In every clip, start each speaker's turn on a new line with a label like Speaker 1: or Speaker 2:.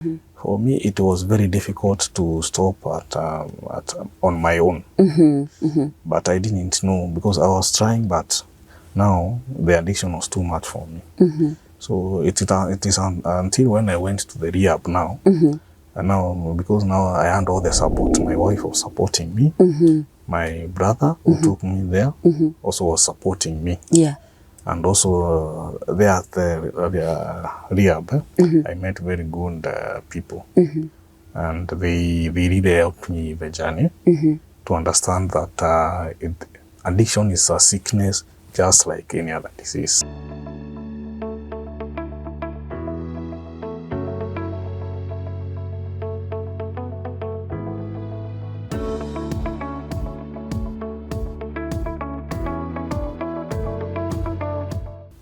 Speaker 1: For me, it was very difficult to stop on my own. But I didn't know because I was trying, but now the addiction was too much for me. So it is until when I went to the rehab now, and now because now I had all the support. My wife was supporting me. My brother who took me there also was supporting me.
Speaker 2: Yeah.
Speaker 1: And also there at the rehab, I met very good people. And they really helped me the journey to understand that addiction is a sickness just like any other disease.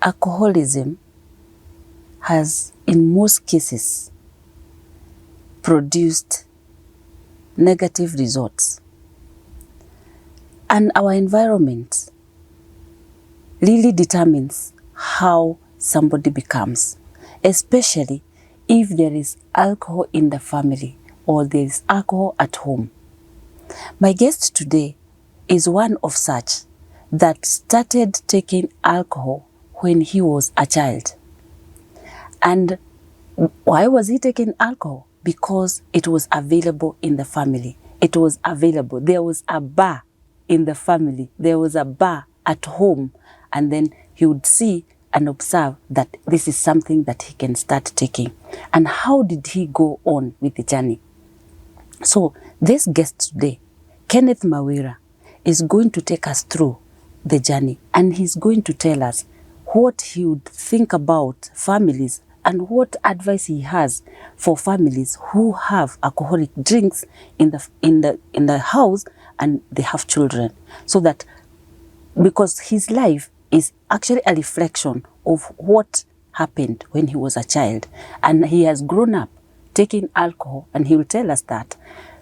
Speaker 2: Alcoholism has, in most cases, produced negative results. And our environment really determines how somebody becomes, especially if there is alcohol in the family or there is alcohol at home. My guest today is one of such that started taking alcohol when he was a child. And why was he taking alcohol? Because it was available in the family. It was available. There was a bar in the family. There was a bar at home. And then he would see and observe that this is something that he can start taking. And how did he go on with the journey? So this guest today, Kenneth Mawira, is going to take us through the journey. And he's going to tell us what he would think about families and what advice he has for families who have alcoholic drinks in the house and they have children. So that, because his life is actually a reflection of what happened when he was a child, and he has grown up taking alcohol, and he will tell us that,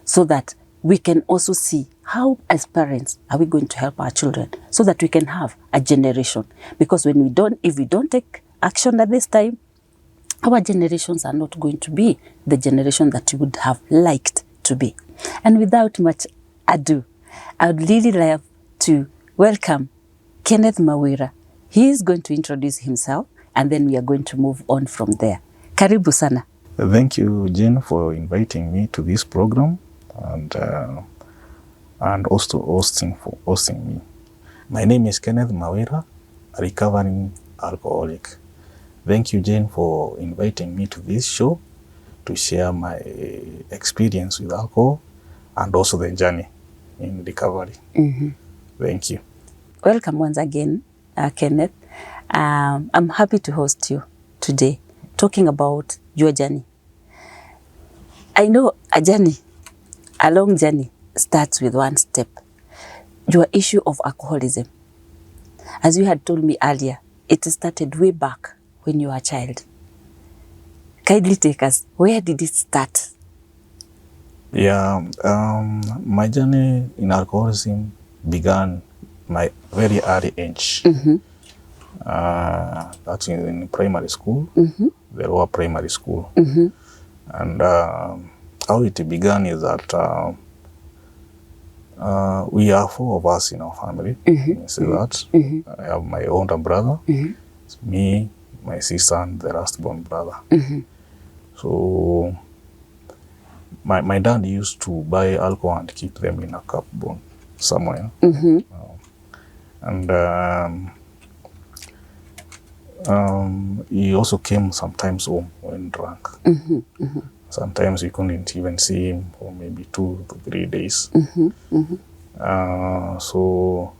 Speaker 2: so that we can also see how, as parents, are we going to help our children so that we can have a generation. Because if we don't take action at this time, our generations are not going to be the generation that we would have liked to be. And without much ado, I would really love to welcome Kenneth Mawira. He is going to introduce himself, and then we are going to move on from there. Karibu sana.
Speaker 1: Thank you, Jane, for inviting me to this program and also hosting me. My name is Kenneth Mawira, a recovering alcoholic. Thank you, Jane, for inviting me to this show to share my experience with alcohol and also the journey in recovery. Thank you.
Speaker 2: Welcome once again, Kenneth. I'm happy to host you today, talking about your journey. I know a long journey starts with one step. Your issue of alcoholism. As you had told me earlier, it started way back when you were a child. Kindly take us, where did it start?
Speaker 1: Yeah, my journey in alcoholism began my very early age. That's in primary school, the lower primary school. And how it began is that we are four of us in our family. Say that. I have my older brother, me, my sister, and the last born brother. So my dad used to buy alcohol and keep them in a cupboard somewhere. And he also came sometimes home when drunk. Sometimes we couldn't even see him for maybe 2 to 3 days. So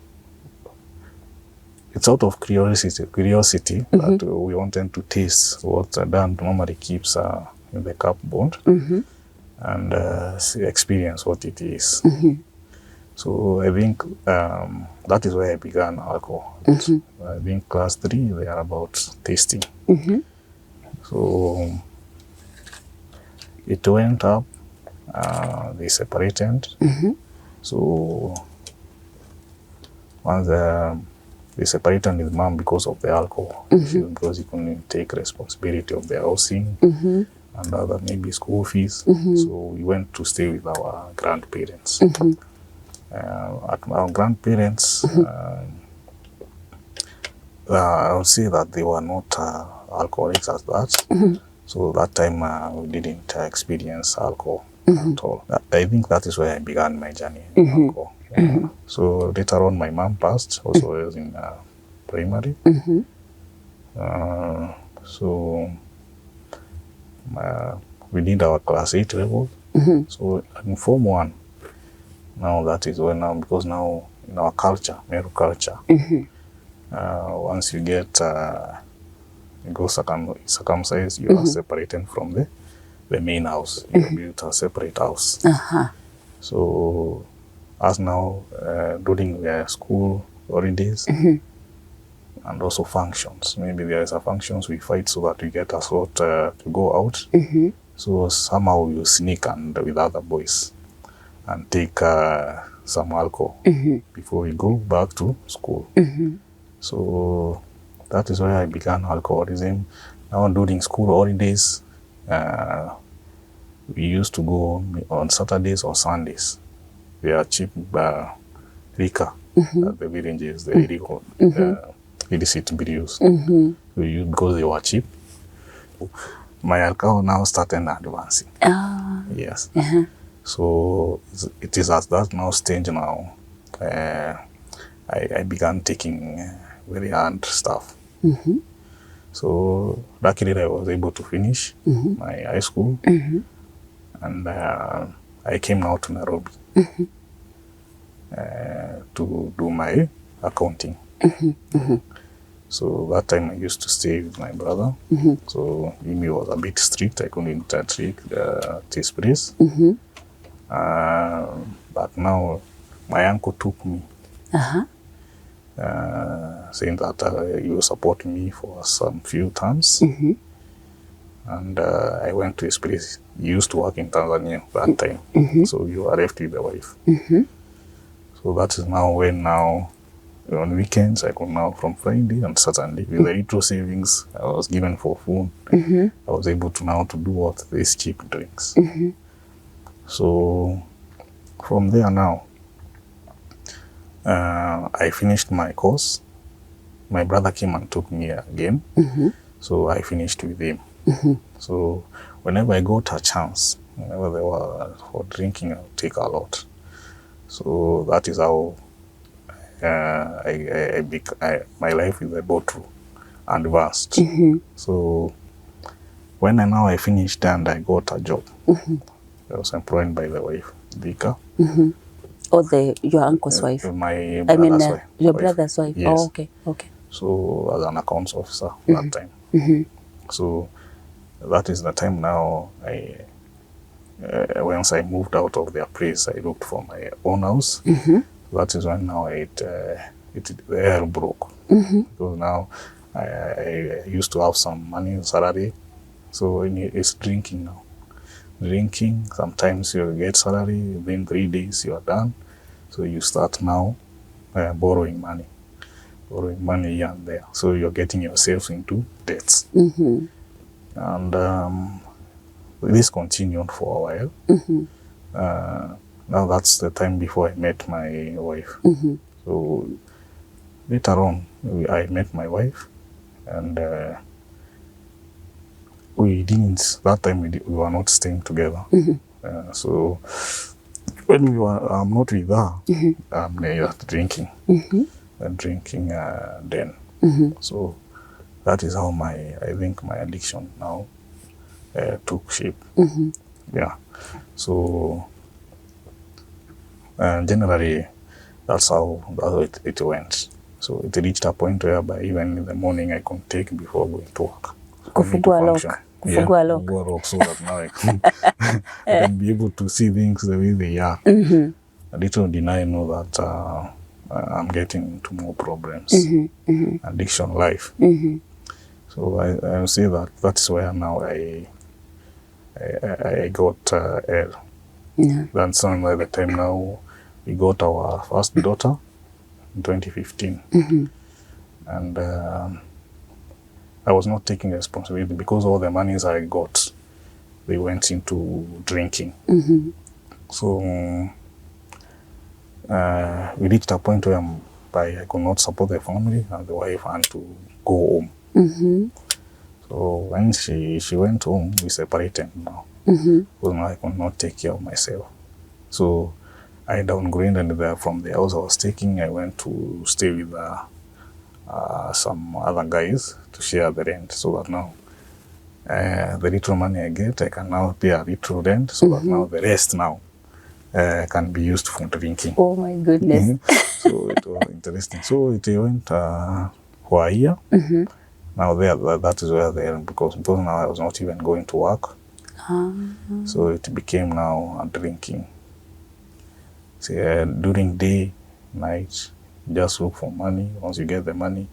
Speaker 1: it's out of curiosity that we wanted to taste what Dad normally keeps in the cupboard and experience what it is. So I think that is where I began alcohol. I think class 3, they are about tasting. So it went up, they separated. So once they separated with mom because of the alcohol, because he couldn't take responsibility of the housing and other maybe school fees. So we went to stay with our grandparents. At our grandparents, I would say that they were not alcoholics as that. So that time we didn't experience alcohol at all. I think that is where I began my journey in alcohol. So later on, my mom passed. Also, I was in primary. So we did our class 8 level. So in Form 1, now that is when now, because now in our culture, Meru culture, once you get you go circumcised, you are separated from the main house. You are built a separate house. So as now during school holidays and also functions, maybe there is a functions we fight so that we get a slot to go out. So somehow we sneak and with other boys and take some alcohol before we go back to school. So that is where I began alcoholism. Now during school holidays, we used to go on Saturdays or Sundays. They are cheap liquor at the villages, the illegal, illicit brews. Because they were cheap. My alcohol now started advancing. Yes. So it is at that now stage now, I began taking very hard stuff. So luckily I was able to finish my high school, and I came now to Nairobi to do my accounting. So that time I used to stay with my brother. So he was a bit strict. I couldn't take this place. But now my uncle took me, saying that he will support me for some few terms. And I went to his place. He used to work in Tanzania that time. So you are left with the wife. So that is now when now on weekends I could now from Friday and Saturday with the little savings I was given for food. I was able to now to do what these cheap drinks. So from there now, I finished my course. My brother came and took me again. So I finished with him. So whenever I got a chance, whenever they were for drinking, I'll take a lot. So that is how my life is about to advance. So when I finished and I got a job, I was employed by the wife, Vika.
Speaker 2: Or your uncle's wife?
Speaker 1: My brother's wife.
Speaker 2: Your brother's wife?
Speaker 1: Yes.
Speaker 2: Oh, okay.
Speaker 1: So as an accounts officer that time. So that is the time now once I moved out of their place, I looked for my own house. That is when now the air broke. Because now I used to have some money, salary. So it's drinking now. Drinking, sometimes you get salary, within 3 days you are done. So you start now borrowing money here and there. So you're getting yourself into debts. And this continued for a while. Now that's the time before I met my wife. So later on, I met my wife, and that time we were not staying together. So when I'm not with her, I'm drinking. Drinking then. So that is how I think my addiction now took shape. Yeah. So generally, that's how it went. So it reached a point whereby even in the morning I couldn't take before going to work.
Speaker 2: Kufungua
Speaker 1: lock, so that now I can be able to see things the way they are. A little did I know that I'm getting into more problems, addiction life. So I would say that's where now I got ill. That's by the time now we got our first daughter in 2015. And I was not taking responsibility because all the monies I got they went into drinking. So we reached a point where I could not support the family, and the wife had to go home. So when she went home, we separated now. Because now I could not take care of myself. So I downgraded from the house I was taking. I went to stay with some other guys to share the rent, so that now the little money I get, I can now pay a little rent, so that now the rest now can be used for drinking.
Speaker 2: Oh my goodness.
Speaker 1: So it was interesting. So it went for a year. Now that is where they are, because now I was not even going to work. So it became now a drinking. So, during day, night, just look for money. Once you get the money,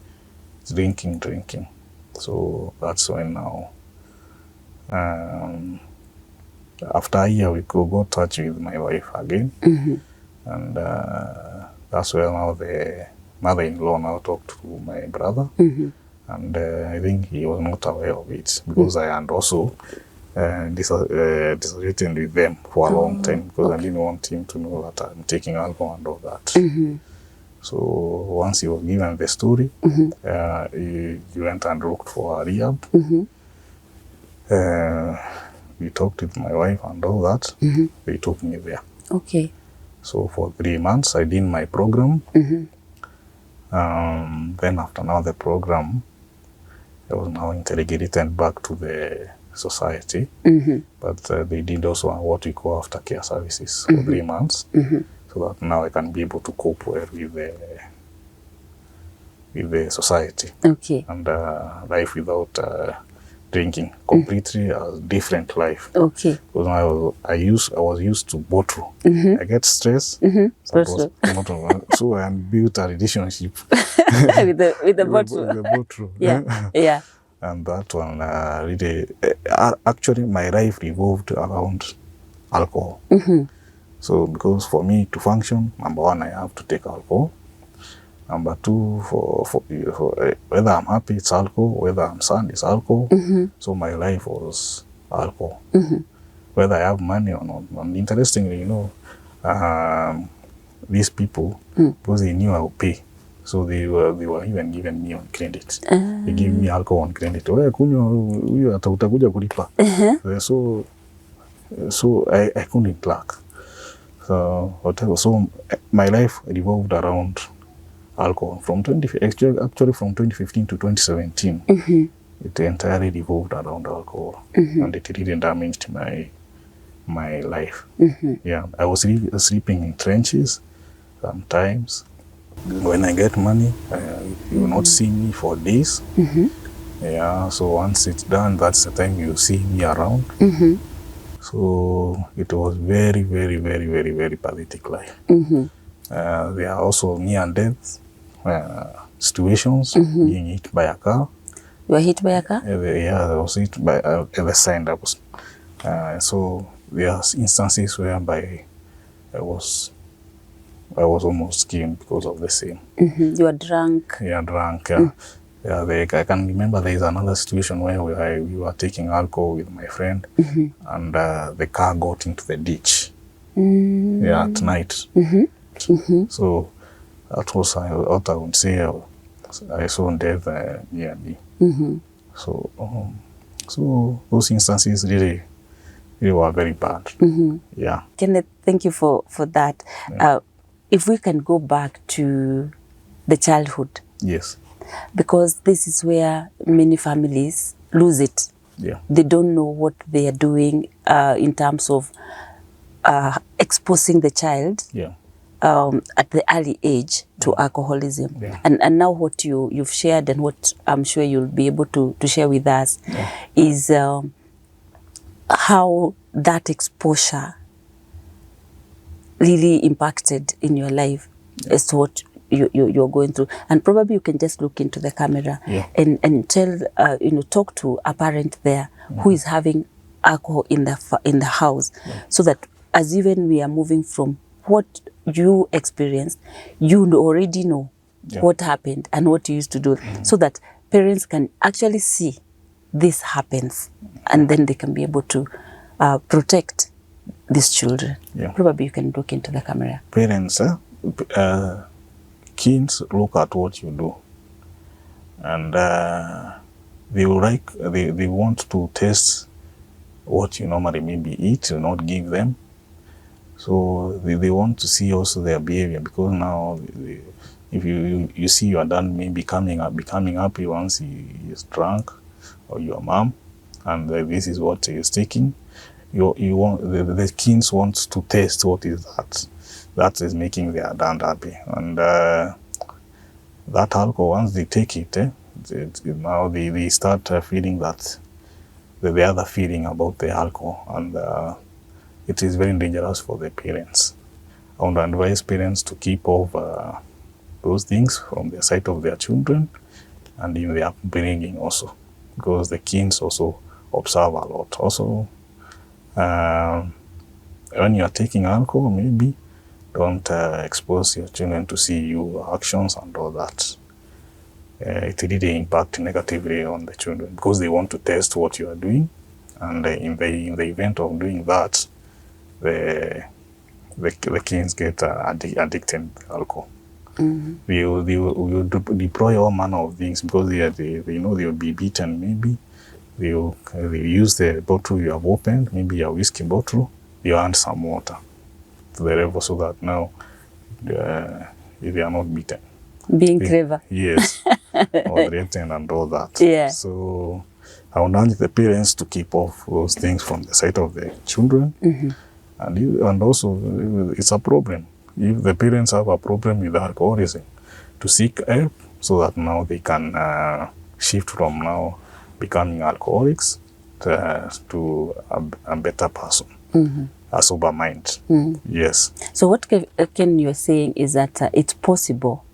Speaker 1: it's drinking. So that's when now, after a year, we could go touch with my wife again. And that's where now the mother-in-law now talked to my brother. And I think he was not aware of it, because I had also dissociated with them for a long time, because I didn't want him to know that I'm taking alcohol and all that. So once he was given the story, he went and looked for a rehab. We talked with my wife and all that. They took me there.
Speaker 2: Okay.
Speaker 1: So for 3 months, I did my program. Then after now the program, I was now integrated back to the society. But they did also what we call aftercare services for 3 months. So that now I can be able to cope well with the society.
Speaker 2: Okay.
Speaker 1: And life without drinking, completely a different life.
Speaker 2: Okay.
Speaker 1: Because I was used to bottle. I get stressed. So I built a relationship
Speaker 2: with the bottle.
Speaker 1: With the bottle.
Speaker 2: Yeah.
Speaker 1: And that one really, actually my life revolved around alcohol. So because for me to function, number one, I have to take alcohol. Number two, for whether I'm happy, it's alcohol. Whether I'm sad, it's alcohol. So my life was alcohol. Whether I have money or not. And interestingly, these people, because they knew I would pay, so they were even giving me on credit. They give me alcohol on credit. So I couldn't lack. So whatever. So my life revolved around alcohol from 2015 to 2017. It entirely revolved around alcohol, and it really damaged my life. Yeah, I was sleeping in trenches sometimes. When I get money, you will not see me for days. Yeah, so once it's done, that's the time you see me around. So it was very, very, very, very, very pathetic life. There are also near death situations, being hit by a car.
Speaker 2: You were hit by a car?
Speaker 1: Yeah, I was hit by the sign that was. So there are instances whereby I was almost killed because of the same.
Speaker 2: You were drunk?
Speaker 1: Yeah, drunk. Yeah, I can remember there is another situation where we were taking alcohol with my friend, and the car got into the ditch. Yeah, at night. So that was what I would say I saw death near me. So those instances really were very bad. Yeah.
Speaker 2: Kenneth, thank you for that.
Speaker 1: Yeah.
Speaker 2: If we can go back to the childhood.
Speaker 1: Yes.
Speaker 2: Because this is where many families lose it.
Speaker 1: Yeah.
Speaker 2: They don't know what they are doing in terms of exposing the child at the early age to alcoholism.
Speaker 1: Yeah.
Speaker 2: And now what you've shared and what I'm sure you'll be able to share with us is how that exposure really impacted in your life as to what you're going through. And probably you can just look into the camera and tell, talk to a parent there who is having alcohol in the house, so that as even we are moving from what you experienced, you already know what happened and what you used to do, so that parents can actually see this happens, and then they can be able to protect these children?
Speaker 1: Yeah.
Speaker 2: Probably you can look into the camera.
Speaker 1: Parents, kids look at what you do, and they want to test what you normally maybe eat or not give them. So they want to see also their behavior, because now if you see your dad maybe becoming happy once he is drunk, or your mom, and this is what he is taking, you want the kids want to test what is that is making their dad happy, and that alcohol, once they take it, now they start feeling that the other feeling about the alcohol, and it is very dangerous for the parents. I would advise parents to keep off those things from the sight of their children and in their upbringing also, because the kids also observe a lot. Also, when you are taking alcohol, maybe don't expose your children to see your actions and all that. It really impacts negatively on the children, because they want to test what you are doing, and in the event of doing that, the kids get addicted to alcohol. They will deploy all manner of things, because they know they will be beaten. Maybe they will use the bottle you have opened, maybe a whiskey bottle, you add some water to the level, so that now they are not beaten.
Speaker 2: Being clever.
Speaker 1: Yes. Or threatened and all that.
Speaker 2: Yeah.
Speaker 1: So I would urge the parents to keep off those things from the sight of the children. And also, it's a problem. If the parents have a problem with alcoholism, to seek help, so that now they can shift from now becoming alcoholics to a better person, a sober mind. Yes.
Speaker 2: So what Ken you're saying is that it's possible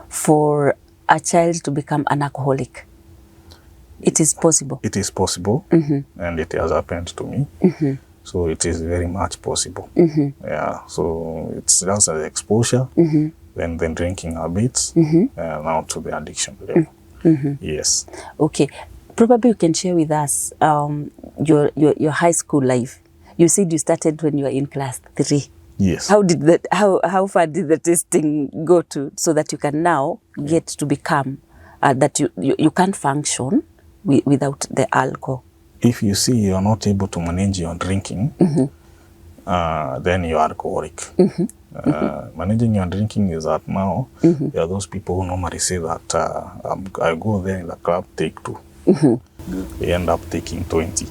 Speaker 2: for a child to become an alcoholic. It is possible.
Speaker 1: It is possible, and it has happened to me. So it is very much possible. Yeah. So it's just an exposure, then drinking habits, now to the addiction level. Yes.
Speaker 2: Okay. Probably you can share with us your high school life. You said you started when you were in class 3.
Speaker 1: Yes.
Speaker 2: How far did the testing go to, so that you can now get to become that you can't function without the alcohol?
Speaker 1: If you see you are not able to manage your drinking, then you are alcoholic. Managing your drinking is that now there are those people who normally say that I go there in the club, take 2. They end up taking 20.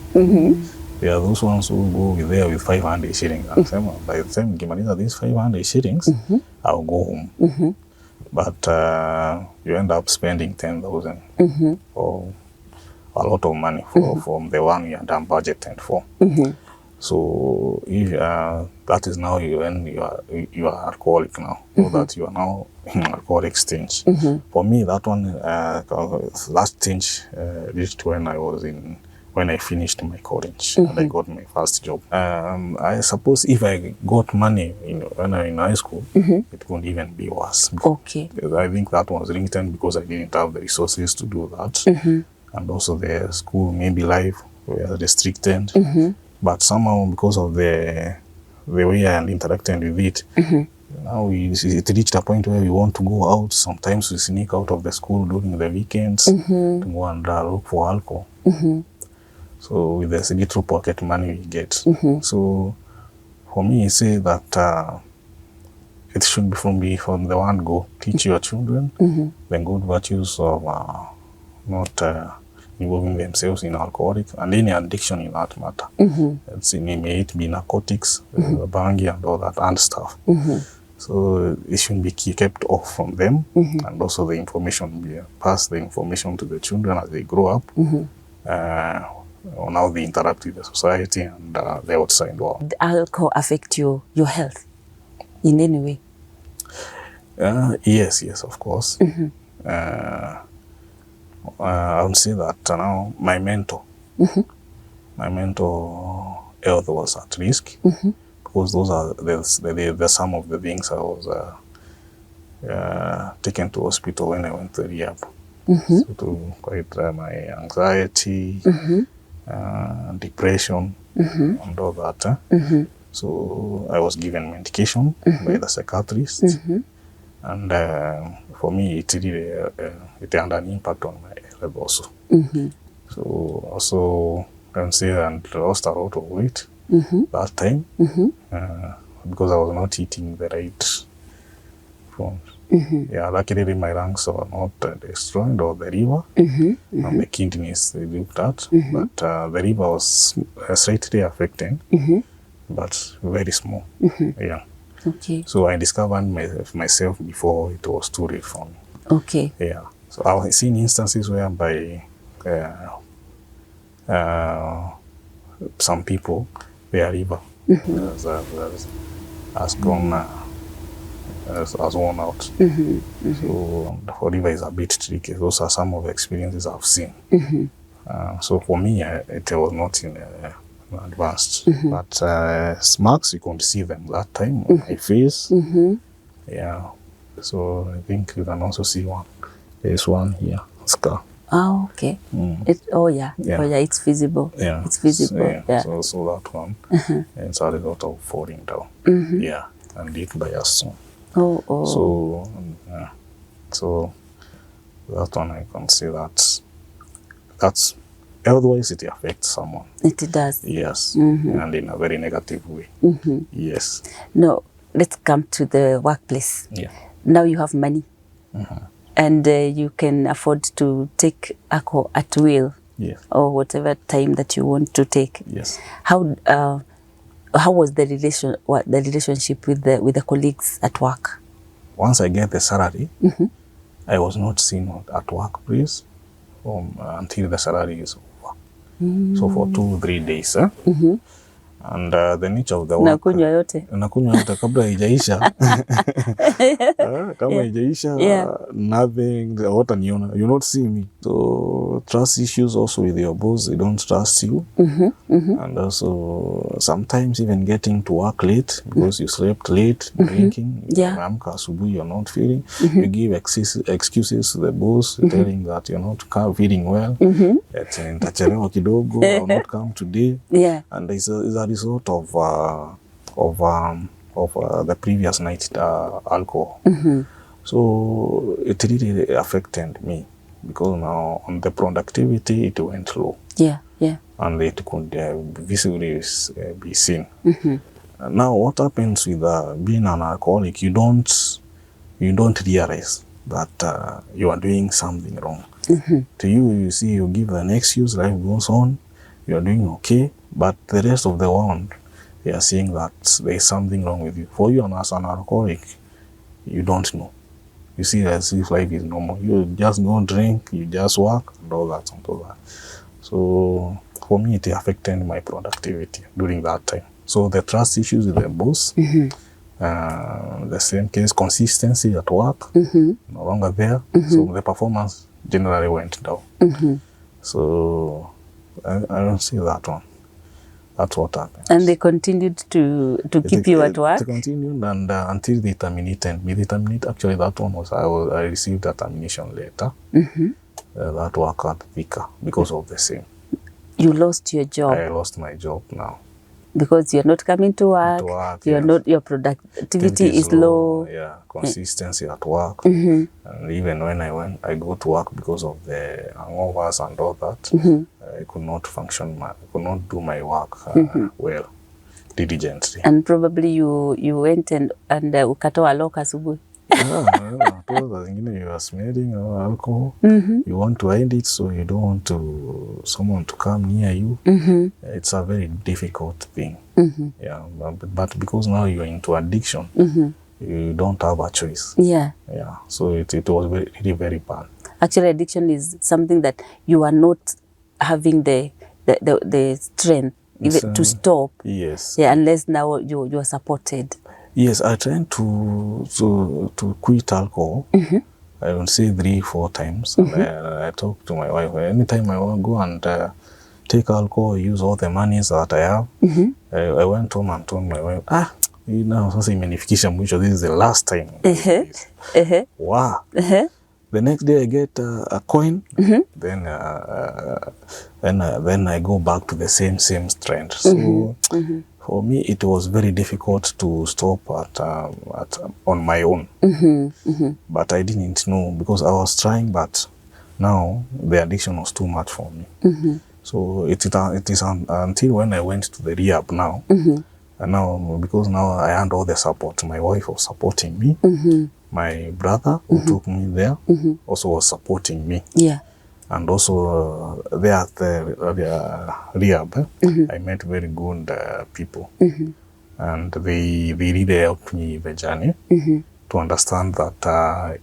Speaker 1: There are those ones who go there with 500 shillings. And say, by the time you manage these 500 shillings, I'll go home. But you end up spending 10,000 or a lot of money from the one you had done budgeted for. So if, that is now when you are alcoholic now, so that you are now in alcoholic stage. For me, that one last stage reached when I finished my college and I got my first job. I suppose if I got money when I was in high school, it wouldn't even be worse.
Speaker 2: Okay.
Speaker 1: I think that was linked because I didn't have the resources to do that. And also the school, maybe life, were restricted. But somehow, because of the way I interacted with it, now it reached a point where we want to go out. Sometimes we sneak out of the school during the weekends to go and look for alcohol. So with the little pocket money we get. So for me, I say that it should be from the one go. Teach your children the good virtues of not involving themselves in alcoholic and any addiction in that matter. May it be narcotics, bangi and all that and stuff. So it should be kept off from them, and also the information, pass the information to the children as they grow up, on how they interact with the society and the outside world.
Speaker 2: Did alcohol affect your health in any way?
Speaker 1: Yes, of course. I would say that now my mental health was at risk, because those are the some of the things I was taken to hospital when I went to rehab. So to quite my anxiety, depression, and all that. So I was given medication by the psychiatrist, and for me it really it had an impact on my health also. So also I can say I lost a lot of weight that time because I was not eating the right foods. Yeah, luckily my lungs were not destroyed or the liver, and the kidneys they looked at, but the liver was slightly affected, but very small. Yeah.
Speaker 2: Okay.
Speaker 1: So I discovered myself before it was too late for me.
Speaker 2: Okay.
Speaker 1: Yeah. So I've seen instances whereby some people, their liver has gone, has worn out. So the liver is a bit tricky. Those are some of the experiences I've seen. So for me, it was not in advanced, but marks, you could see them that time on my face. Yeah. So I think you can also see one. There's one here, scar.
Speaker 2: Oh, okay. Oh yeah, it's visible.
Speaker 1: Yeah,
Speaker 2: it's visible. Yeah.
Speaker 1: So that one, and it's a lot of falling down. Yeah, and eaten by a stone.
Speaker 2: Oh.
Speaker 1: So that one I can say that's otherwise it affects someone.
Speaker 2: It does.
Speaker 1: Yes, and in a very negative way. Yes.
Speaker 2: No, let's come to the workplace.
Speaker 1: Yeah.
Speaker 2: Now you have money. And you can afford to take alcohol at will, or whatever time that you want to take.
Speaker 1: Yes.
Speaker 2: How was the relationship with the colleagues at work?
Speaker 1: Once I get the salary, I was not seen at workplace until the salary is over. So for 2-3 days. And the nature of the work.
Speaker 2: Nakunywa yote.
Speaker 1: Nakunywa yote kabla haijaisha. Kama haijaisha, nothing, you not see me. So trust issues also with your boss, they don't trust you. And also sometimes even getting to work late because you slept late, drinking. Umeamka asubuhi, you're not feeling. You give excuses to the boss, telling that you're not feeling well. Nitachelewa kidogo, I'll not come today. And it's a result of the previous night alcohol. So it really affected me because now on the productivity it went low. And it could visibly be seen. Now what happens with being an alcoholic, you don't realize that you are doing something wrong. To you see, you give an excuse, life goes on, you are doing okay, but the rest of the world, they are seeing that there is something wrong with you. For you and as an alcoholic, you don't know. You see as if life is normal. You just go drink, you just work, and all that. So for me, it affected my productivity during that time. So the trust issues with the boss, the same case, consistency at work, no longer there. So the performance generally went down. So I don't see that one. That's what happened.
Speaker 2: And they continued to keep you at work?
Speaker 1: They continued and until they terminated me. They terminated, actually that one was, I received a termination letter. That work at Vika because of the same.
Speaker 2: You lost your job?
Speaker 1: I lost my job now.
Speaker 2: Because you're not coming to work, you're not, your productivity is low.
Speaker 1: Yeah, consistency at work. And even when I go to work because of the hangovers and all that, I could not function, I could not do my work well, diligently.
Speaker 2: And probably you went and ukatoa loka asubuhi.
Speaker 1: You are smelling alcohol, you want to end it, so you don't want someone to come near you. It's a very difficult thing. Yeah, but because now you're into addiction, you don't have a choice. Yeah, so it was really very bad.
Speaker 2: Actually, addiction is something that you are not having the strength even to stop.
Speaker 1: Yes.
Speaker 2: Yeah, unless now you are supported.
Speaker 1: Yes, I tried to quit alcohol. I would say 3-4 times. And I talked to my wife. Anytime I want to go and take alcohol, use all the monies that I have. I went home and told my wife, now sasa imenifikisha mwisho. This is the last time. Wow. The next day I get a coin. Then I go back to the same trend. So for me, it was very difficult to stop on my own. But I didn't know because I was trying, but now the addiction was too much for me. So it is until when I went to the rehab now. And now, because now I had all the support. My wife was supporting me. My brother who took me there also was supporting me.
Speaker 2: Yeah.
Speaker 1: And also there at the rehab, I met very good people. And they really helped me in the journey to understand that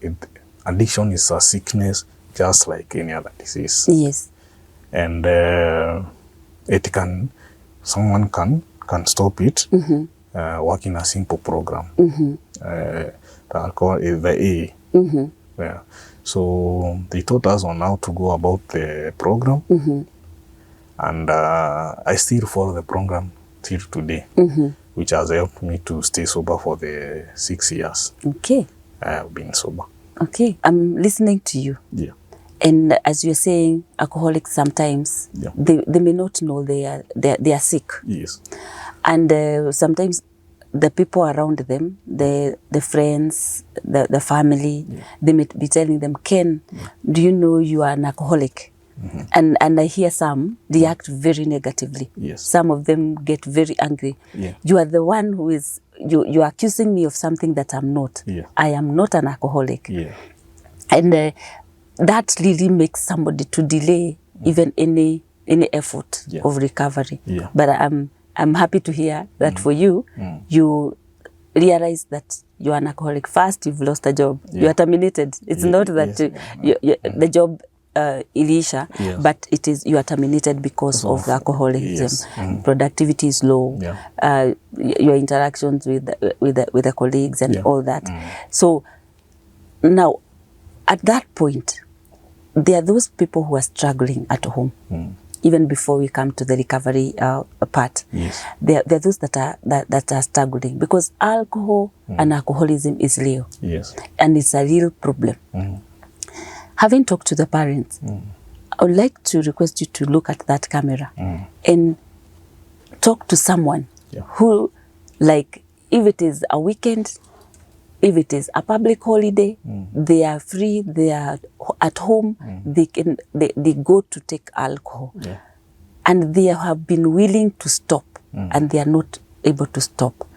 Speaker 1: addiction is a sickness just like any other disease.
Speaker 2: Yes.
Speaker 1: And someone can stop it working a simple program. That called the A. Yeah. So they taught us on how to go about the program, and I still follow the program till today, which has helped me to stay sober for the 6 years.
Speaker 2: Okay.
Speaker 1: I have been sober.
Speaker 2: Okay, I'm listening to you.
Speaker 1: Yeah.
Speaker 2: And as you're saying, alcoholics sometimes they may not know they are sick.
Speaker 1: Yes.
Speaker 2: And sometimes the people around them, the friends, the family, they may be telling them, Ken, do you know you are an alcoholic? And I hear some react very negatively.
Speaker 1: Yes.
Speaker 2: Some of them get very angry.
Speaker 1: Yeah.
Speaker 2: You are the one who is, you are accusing me of something that I'm not.
Speaker 1: Yeah.
Speaker 2: I am not an alcoholic.
Speaker 1: Yeah.
Speaker 2: And that really makes somebody to delay even any effort of recovery.
Speaker 1: Yeah.
Speaker 2: But I'm happy to hear that for you, you realize that you're an alcoholic. First, you've lost a job. You are terminated. It's not that the job ilisha, but it is you are terminated because of the alcoholism.
Speaker 1: Yes.
Speaker 2: Productivity is low.
Speaker 1: Yeah.
Speaker 2: Your interactions with the colleagues and all that. So now, at that point, there are those people who are struggling at home. Even before we come to the recovery part, there are those that are struggling because alcohol and alcoholism is real, and it's a real problem. Having talked to the parents, I would like to request you to look at that camera and talk to someone who, like, if it is a weekend, if it is a public holiday, they are free, they are at home, they go to take alcohol. And they have been willing to stop, and they are not able to stop.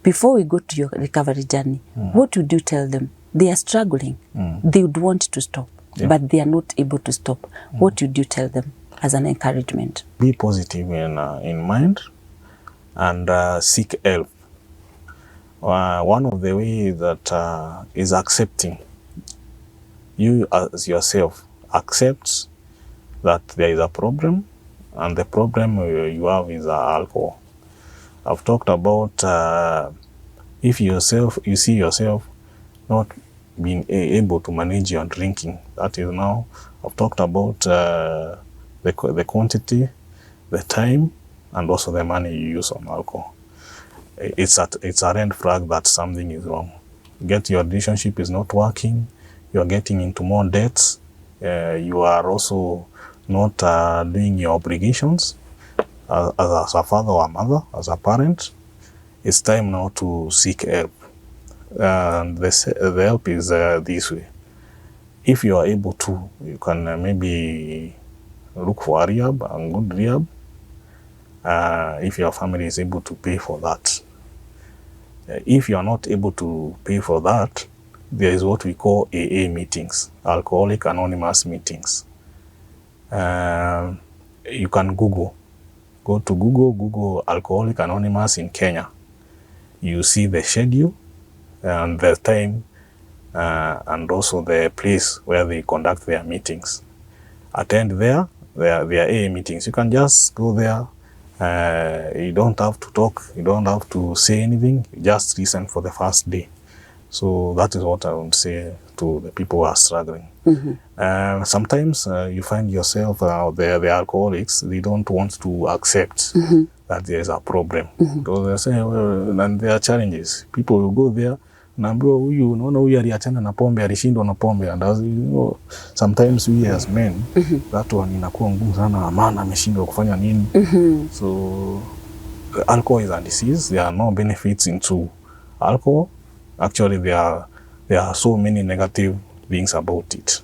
Speaker 2: Before we go to your recovery journey, what would you tell them? They are struggling. They would want to stop, but they are not able to stop. What would you tell them as an encouragement?
Speaker 1: Be positive in mind and seek help. One of the ways that is accepting. You as yourself accept that there is a problem, and the problem you have is alcohol. I've talked about if you see yourself not being able to manage your drinking. That is now, I've talked about the quantity, the time, and also the money you use on alcohol. It's a red flag that something is wrong. Your relationship is not working. You are getting into more debts. You are also not doing your obligations as a father or a mother, as a parent. It's time now to seek help. And the help is this way. If you are able to, you can maybe look for a rehab, a good rehab, if your family is able to pay for that. If you are not able to pay for that, there is what we call AA meetings, Alcoholic Anonymous meetings. You can go to Google Alcoholic Anonymous in Kenya. You see the schedule and the time and also the place where they conduct their meetings. Attend their AA meetings. You can just go there. You don't have to talk. You don't have to say anything. You just listen for the first day. So that is what I would say to the people who are struggling. Sometimes you find yourself, the alcoholics, they don't want to accept that there is a problem. Because they say, well, and there are challenges. People will go there, naambiwa huyu, unaona huyu aliachana na pombe, alishindwa na pombe. And as you know, sometimes we as men, that one inakuwa ngumu sana, maana ameshindwa kufanya nini. So alcohol is a disease. There are no benefits into alcohol. Actually, there are so many negative things about it.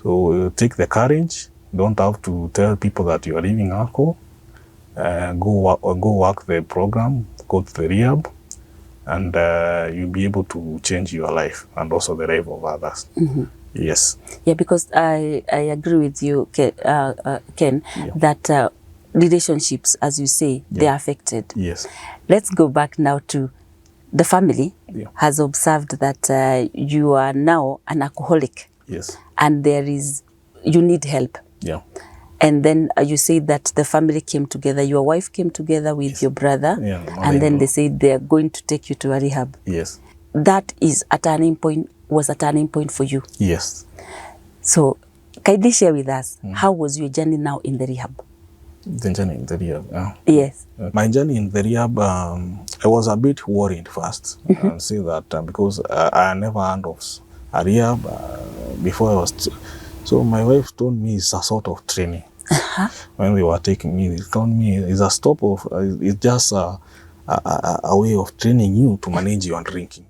Speaker 1: So take the courage. Don't have to tell people that you are leaving alcohol. Go work the program, go to the rehab, and you'll be able to change your life and also the life of others. Yes.
Speaker 2: Yeah, because I agree with you, Ken, that relationships, as you say, they are affected.
Speaker 1: Yes.
Speaker 2: Let's go back now to the family has observed that you are now an alcoholic.
Speaker 1: Yes.
Speaker 2: And you need help.
Speaker 1: Yeah.
Speaker 2: And then you say that the family came together, your wife came together with your brother, and then they said they are going to take you to a rehab.
Speaker 1: Yes.
Speaker 2: That is was a turning point for you.
Speaker 1: Yes.
Speaker 2: So, kindly share with us, how was your journey now in the rehab?
Speaker 1: The journey in the rehab.
Speaker 2: Yes.
Speaker 1: My journey in the rehab, I was a bit worried first. And say that because I never heard of a rehab before I was. So my wife told me it's a sort of training. When they were taking me, they told me it's just a way of training you to manage your drinking.